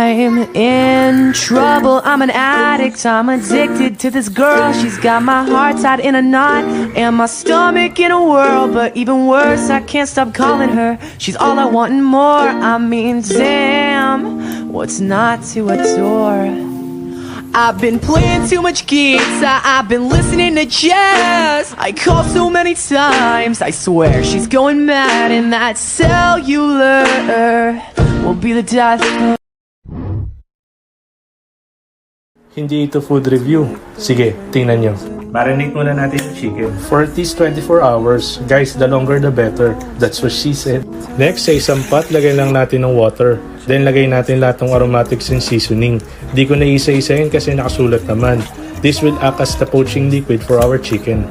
I'm in trouble, I'm an addict, I'm addicted to this girl. She's got my heart tied in a knot and my stomach in a whirl. But even worse, I can't stop calling her. She's all I want and more. I mean, damn, what's not to adore? I've been playing too much guitar, I've been listening to jazz. I call so many times, I swear she's going mad. And that cellular will be the death. Hindi ito food review. Sige, tingnan nyo. Marinate muna natin yung chicken for at least 24 hours. Guys, the longer the better. That's what she said. Next, sa isang pot, lagay lang natin ng water. Then, lagay natin lahat ng aromatics and seasoning. Di ko na isa-isahin kasi nakasulat naman. This will act as the poaching liquid for our chicken.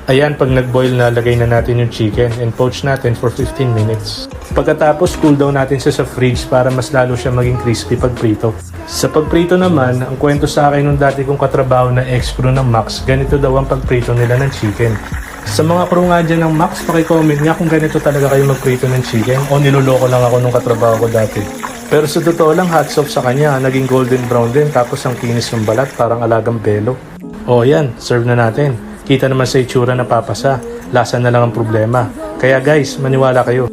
Ayan, pag nag-boil na, lagay na natin yung chicken and poach natin for 15 minutes. Pagkatapos, cool down natin siya sa fridge para mas lalo siya maging crispy pag prito. Sa pagprito naman, ang kwento sa akin nung dati kong katrabaho na ex-crew ng Max, ganito daw ang pagprito nila ng chicken. Sa mga crew nga dyan ng Max, pakicomment nga kung ganito talaga kayo magprito ng chicken o niloloko lang ako nung katrabaho ko dati. Pero sa totoo lang, hats off sa kanya, naging golden brown din tapos ang kinis ng balat parang alagang belo. O yan, serve na natin. Kita naman sa itsura na papasa, lasa na lang ang problema. Kaya guys, maniwala kayo.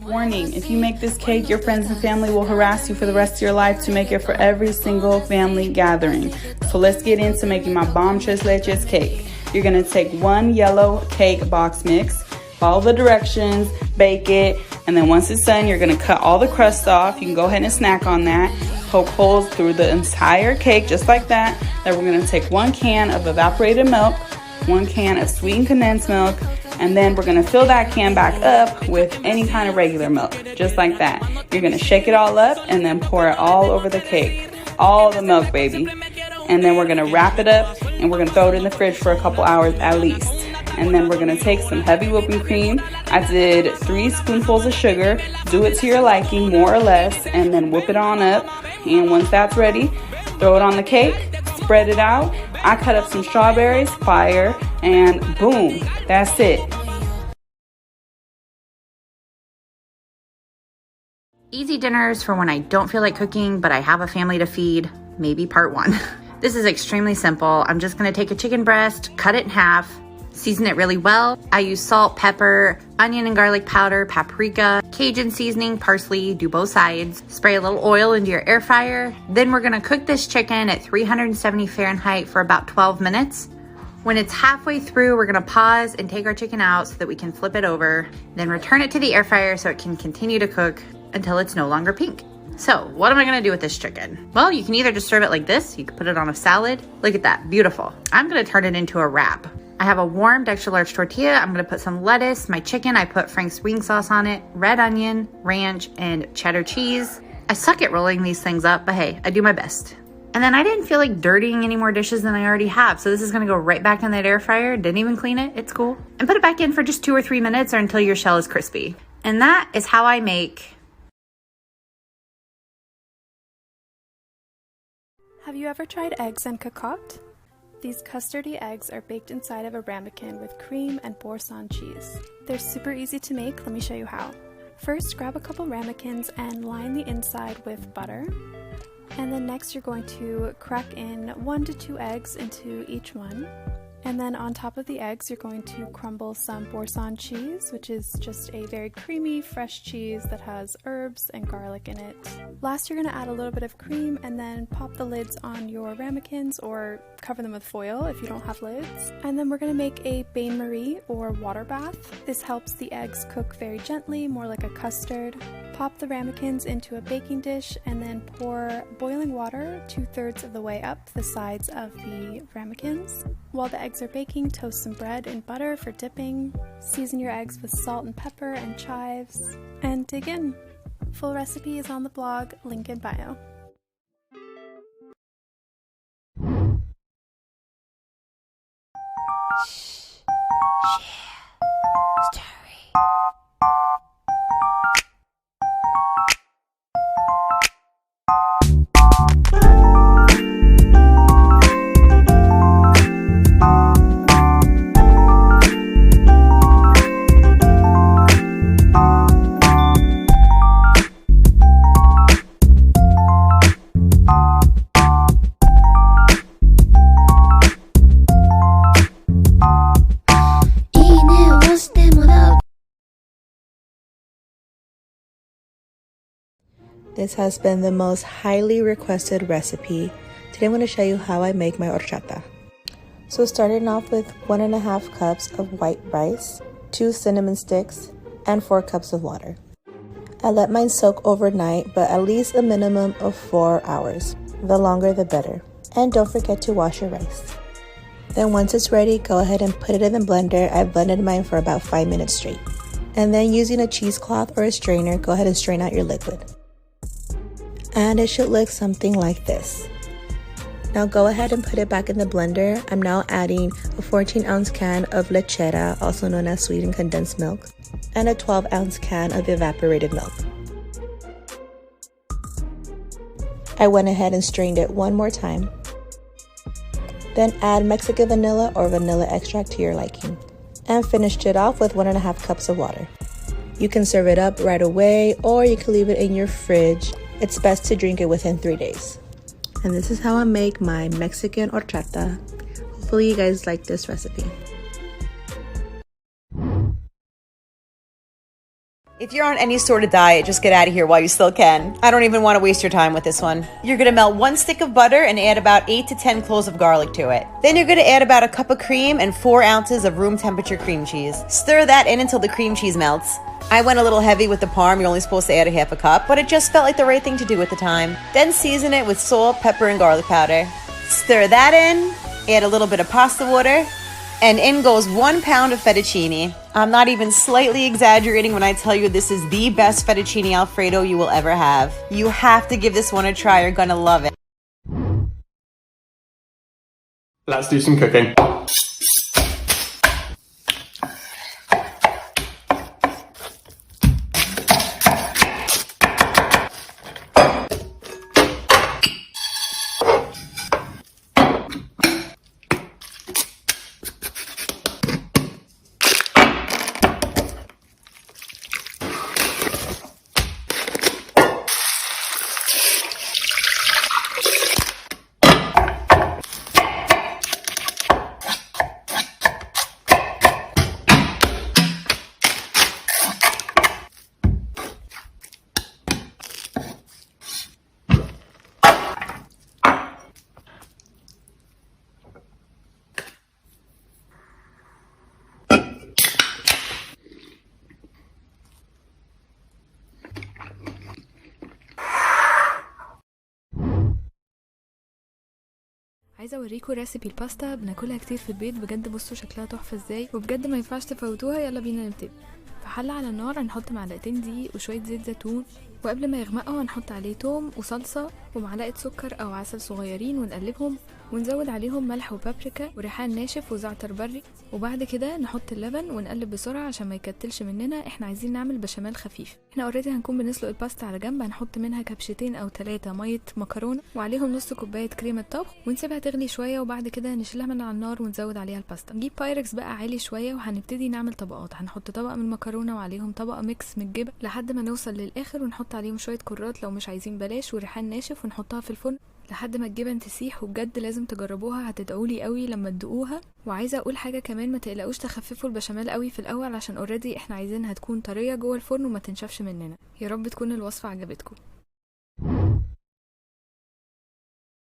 Warning, if you make this cake, your friends and family will harass you for the rest of your life to make it for every single family gathering. So let's get into making my bomb tres leches cake. You're gonna take 1 yellow cake box mix, follow the directions, bake it, and then once it's done, you're gonna cut all the crust off. You can go ahead and snack on that. Poke holes through the entire cake, just like that. Then we're gonna take 1 can of evaporated milk, 1 can of sweetened condensed milk, and then we're gonna fill that can back up with any kind of regular milk, just like that. You're gonna shake it all up and then pour it all over the cake. All the milk, baby. And then we're gonna wrap it up and we're gonna throw it in the fridge for a couple hours at least. And then we're gonna take some heavy whipping cream. I did 3 spoonfuls of sugar. Do it to your liking, more or less, and then whip it on up. And once that's ready, throw it on the cake, spread it out. I cut up some strawberries, fire, and boom, that's it. Easy dinners for when I don't feel like cooking, but I have a family to feed, maybe part 1. This is extremely simple. I'm just gonna take a chicken breast, cut it in half, season it really well. I use salt, pepper, onion and garlic powder, paprika, Cajun seasoning, parsley, do both sides. Spray a little oil into your air fryer. Then we're gonna cook this chicken at 370 Fahrenheit for about 12 minutes. When it's halfway through, we're gonna pause and take our chicken out so that we can flip it over, then return it to the air fryer so it can continue to cook until it's no longer pink. So what am I gonna do with this chicken? Well, you can either just serve it like this, you can put it on a salad. Look at that, beautiful. I'm gonna turn it into a wrap. I have a warmed extra large tortilla. I'm gonna put some lettuce. My chicken, I put Frank's wing sauce on it, red onion, ranch, and cheddar cheese. I suck at rolling these things up, but hey, I do my best. And then I didn't feel like dirtying any more dishes than I already have. So this is gonna go right back in that air fryer. Didn't even clean it, it's cool. And put it back in for just 2 or 3 minutes or until your shell is crispy. And that is how I make. Have you ever tried eggs en cocotte? These custardy eggs are baked inside of a ramekin with cream and Boursin cheese. They're super easy to make, let me show you how. First, grab a couple ramekins and line the inside with butter. And then next you're going to crack in 1 to 2 eggs into each one. And then on top of the eggs, you're going to crumble some Boursin cheese, which is just a very creamy, fresh cheese that has herbs and garlic in it. Last, you're going to add a little bit of cream and then pop the lids on your ramekins or cover them with foil if you don't have lids. And then we're going to make a bain-marie or water bath. This helps the eggs cook very gently, more like a custard. Pop the ramekins into a baking dish and then pour boiling water 2/3 of the way up the sides of the ramekins. While the eggs are baking, toast some bread and butter for dipping. Season your eggs with salt and pepper and chives. And dig in. Full recipe is on the blog, link in bio. This has been the most highly requested recipe. Today I'm going to show you how I make my horchata. So starting off with 1.5 cups of white rice, 2 cinnamon sticks, and 4 cups of water. I let mine soak overnight, but at least a minimum of 4 hours. The longer the better. And don't forget to wash your rice. Then once it's ready, go ahead and put it in the blender. I blended mine for about 5 minutes straight. And then using a cheesecloth or a strainer, go ahead and strain out your liquid. And it should look something like this. Now go ahead and put it back in the blender. I'm now adding a 14-ounce can of lechera, also known as sweetened condensed milk, and a 12-ounce can of evaporated milk. I went ahead and strained it one more time. Then add Mexican vanilla or vanilla extract to your liking. And finished it off with 1.5 cups of water. You can serve it up right away or you can leave it in your fridge. It's best to drink it within 3 days. And this is how I make my Mexican horchata. Hopefully you guys like this recipe. If you're on any sort of diet, just get out of here while you still can. I don't even want to waste your time with this one. You're going to melt 1 stick of butter and add about 8 to 10 cloves of garlic to it. Then you're going to add about a cup of cream and 4 ounces of room temperature cream cheese. Stir that in until the cream cheese melts. I went a little heavy with the parm. You're only supposed to add a 1/2 cup, but it just felt like the right thing to do at the time. Then season it with salt, pepper, and garlic powder. Stir that in, add a little bit of pasta water, and in goes 1 pound of fettuccine. I'm not even slightly exaggerating when I tell you this is the best fettuccine Alfredo you will ever have. You have to give this one a try. You're gonna love it. Let's do some cooking. عايزه اوريكم ريسيبي الباستا بناكلها كتير في البيت. بجد بصوا شكلها تحفه ازاي، وبجد ما ينفعش تفوتوها. يلا بينا نبتدي. في حله على النار هنحط معلقتين دقيق وشويه زيت زيتون، وقبل ما يغمقوا هنحط عليه توم وصلصه ومعلقه سكر او عسل صغيرين ونقلبهم، ونزود عليهم ملح وبابريكا وريحان ناشف وزعتر بري. وبعد كده نحط اللبن ونقلب بسرعه عشان ما يكتلش مننا. احنا عايزين نعمل بشاميل خفيف. احنا اوريدي هنكون بنسلق الباستا على جنب. هنحط منها كبشتين او 3 ميه مكرونه وعليهم نص كوبايه كريمه طبخ ونسيبها تغلي شويه، وبعد كده نشيلها من على النار ونزود عليها الباستا. نجيب بايركس بقى عالي شويه وهنبتدي نعمل طبقات. هنحط طبقه من المكرونه وعليهم طبقه ميكس من الجبن لحد ما نوصل للاخر، ونحط عليهم شويه كرات لو مش عايزين بلاش وريحان ناشف، ونحطها في الفرن لحد ما الجبن تسيح. وبجد لازم تجربوها، هتدعولي قوي لما تدوقوها. وعايزه اقول حاجه كمان، ما تقلقوش تخففوا البشاميل قوي في الاول عشان اوريدي احنا عايزينها تكون طريه جوه الفرن وما تنشفش مننا. يا رب تكون الوصفه عجبتكم.